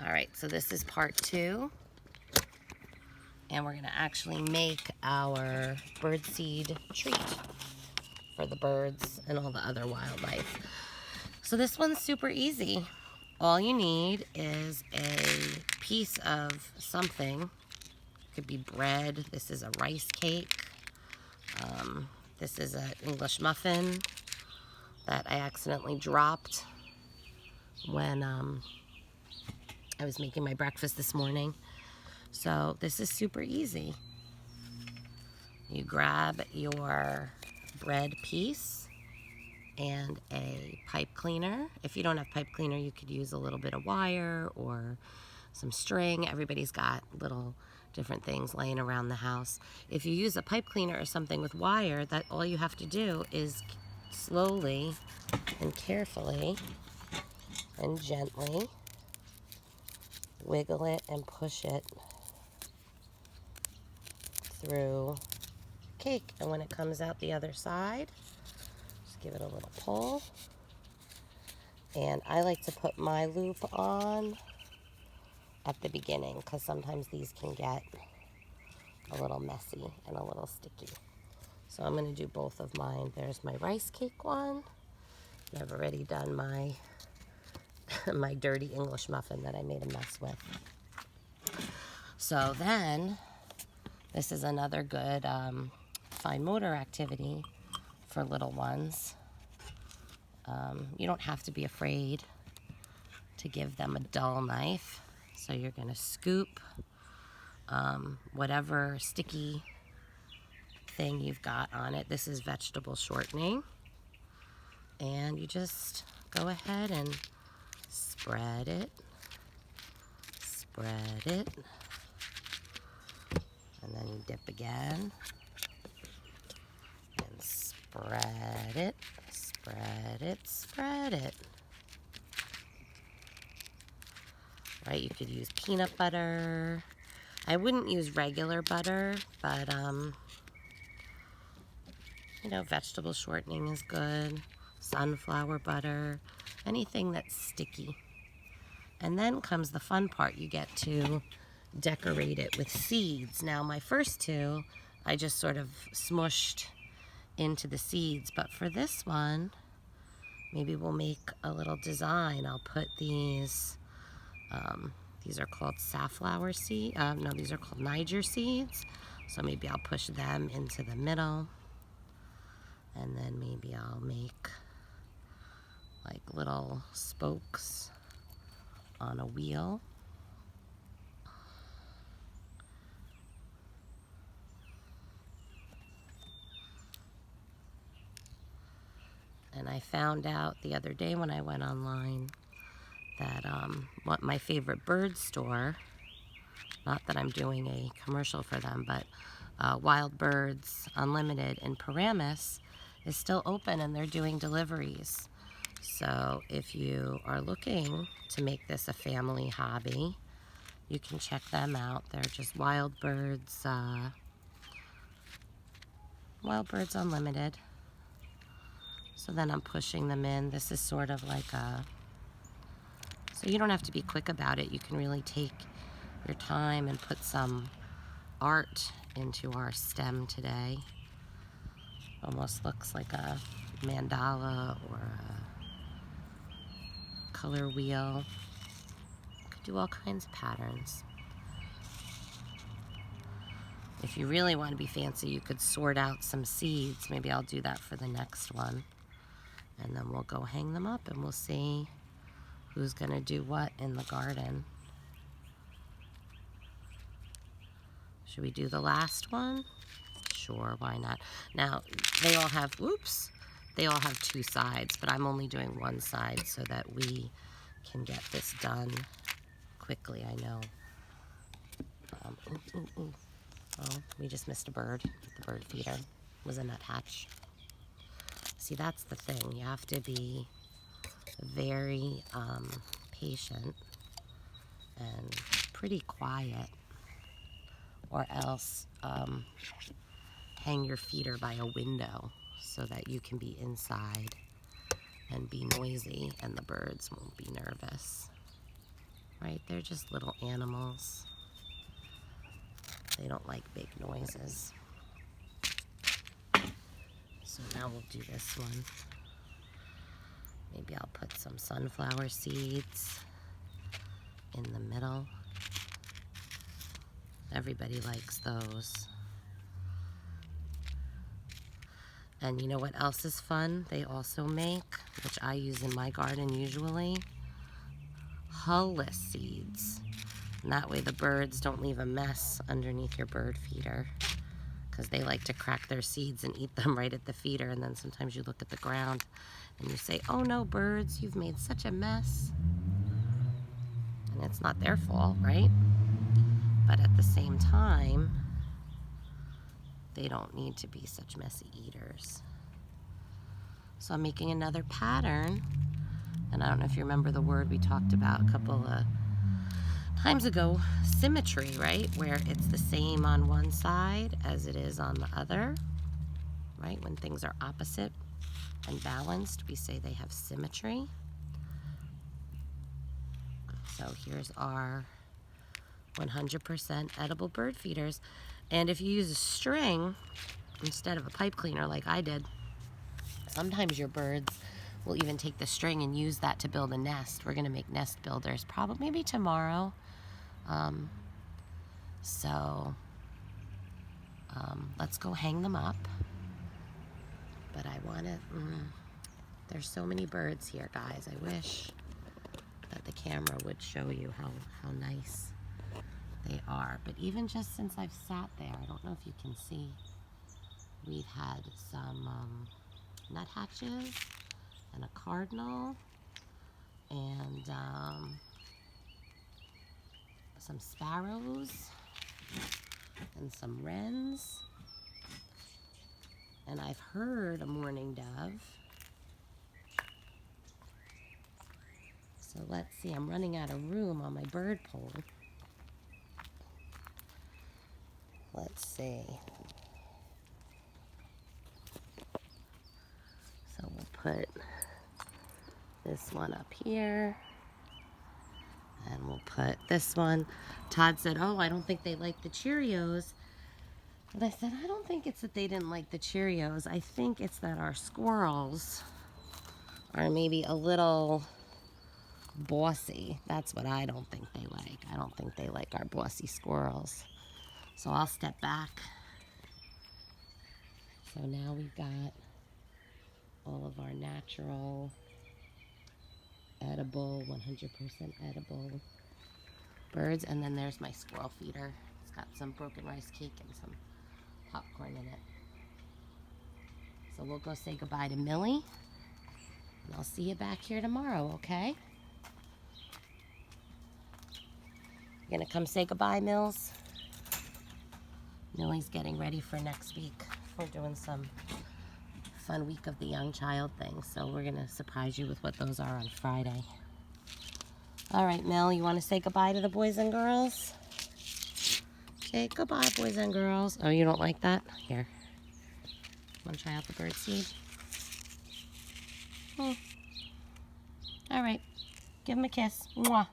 All right, so this is part 2, and we're gonna actually make our birdseed treat for the birds and all the other wildlife. So this one's super easy. All you need is a piece of something. It could be bread. This is a rice cake. This is an English muffin that I accidentally dropped when I was making my breakfast this morning. So this is super easy. You grab your bread piece and a pipe cleaner. If you don't have pipe cleaner, you could use a little bit of wire or some string. Everybody's got little different things laying around the house. If you use a pipe cleaner or something with wire, that all you have to do is slowly and carefully and gently wiggle it and push it through cake. And when it comes out the other side, just give it a little pull. And I like to put my loop on at the beginning because sometimes these can get a little messy and a little sticky. So I'm going to do both of mine. There's my rice cake one. And I've already done my my dirty English muffin that I made a mess with. So then, this is another good fine motor activity for little ones. You don't have to be afraid to give them a dull knife. So you're going to scoop whatever sticky thing you've got on it. This is vegetable shortening. And you just go ahead and spread it, and then you dip again, and spread it. Right, you could use peanut butter. I wouldn't use regular butter, but you know, vegetable shortening is good. Sunflower butter, anything that's sticky. And then comes the fun part. You get to decorate it with seeds. Now, my first two, I just sort of smushed into the seeds. But for this one, maybe we'll make a little design. I'll put these are called safflower seeds. No, these are called Niger seeds. So maybe I'll push them into the middle. And then maybe I'll make like little spokes on a wheel. And I found out the other day when I went online that what my favorite bird store, not that I'm doing a commercial for them, but Wild Birds Unlimited in Paramus is still open and they're doing deliveries. So if you are looking to make this a family hobby, you can check them out. They're just Wild Birds Unlimited. So then I'm pushing them in. This is sort of like so you don't have to be quick about it. You can really take your time and put some art into our stem today. Almost looks like a mandala or a color wheel. Could do all kinds of patterns. If you really want to be fancy, you could sort out some seeds. Maybe I'll do that for the next one. And then we'll go hang them up and we'll see who's going to do what in the garden. Should we do the last one? Sure, why not? Now, they all have two sides, but I'm only doing one side so that we can get this done quickly, I know. Oh, we just missed a bird. The bird feeder was a nuthatch. See, that's the thing. You have to be very patient and pretty quiet, or else hang your feeder by a window so that you can be inside and be noisy and the birds won't be nervous. right? They're just little animals. They don't like big noises. So now we'll do this one. Maybe I'll put some sunflower seeds in the middle. Everybody likes those. And you know what else is fun? They also make, which I use in my garden usually, hullis seeds. And that way the birds don't leave a mess underneath your bird feeder, because they like to crack their seeds and eat them right at the feeder. And then sometimes you look at the ground and you say, oh no, birds, you've made such a mess. And it's not their fault, right? But at the same time, they don't need to be such messy eaters. So I'm making another pattern. And I don't know if you remember the word we talked about a couple of times ago, symmetry, right? Where it's the same on one side as it is on the other, right? When things are opposite and balanced, we say they have symmetry. So here's our 100% edible bird feeders. And if you use a string instead of a pipe cleaner like I did, sometimes your birds will even take the string and use that to build a nest. We're gonna make nest builders probably maybe tomorrow. Let's go hang them up. But I wanna, there's so many birds here, guys. I wish that the camera would show you how nice they are. But even just since I've sat there, I don't know if you can see, we've had some nuthatches and a cardinal and some sparrows and some wrens. And I've heard a mourning dove. So let's see, I'm running out of room on my bird pole. Let's see. So we'll put this one up here. And we'll put this one. Todd said, oh, I don't think they like the Cheerios. And I said, I don't think it's that they didn't like the Cheerios. I think it's that our squirrels are maybe a little bossy. That's what I don't think they like. I don't think they like our bossy squirrels. So I'll step back. So now we've got all of our natural, edible, 100% edible birds. And then there's my squirrel feeder. It's got some broken rice cake and some popcorn in it. So we'll go say goodbye to Millie. And I'll see you back here tomorrow, okay? You gonna come say goodbye, Mills? Millie's getting ready for next week. We're doing some fun week of the young child thing, so we're gonna surprise you with what those are on Friday. All right, Mel, you wanna say goodbye to the boys and girls? Okay, goodbye, boys and girls. Oh, you don't like that? Here. Wanna try out the bird seed? All right, give him a kiss. Mwah.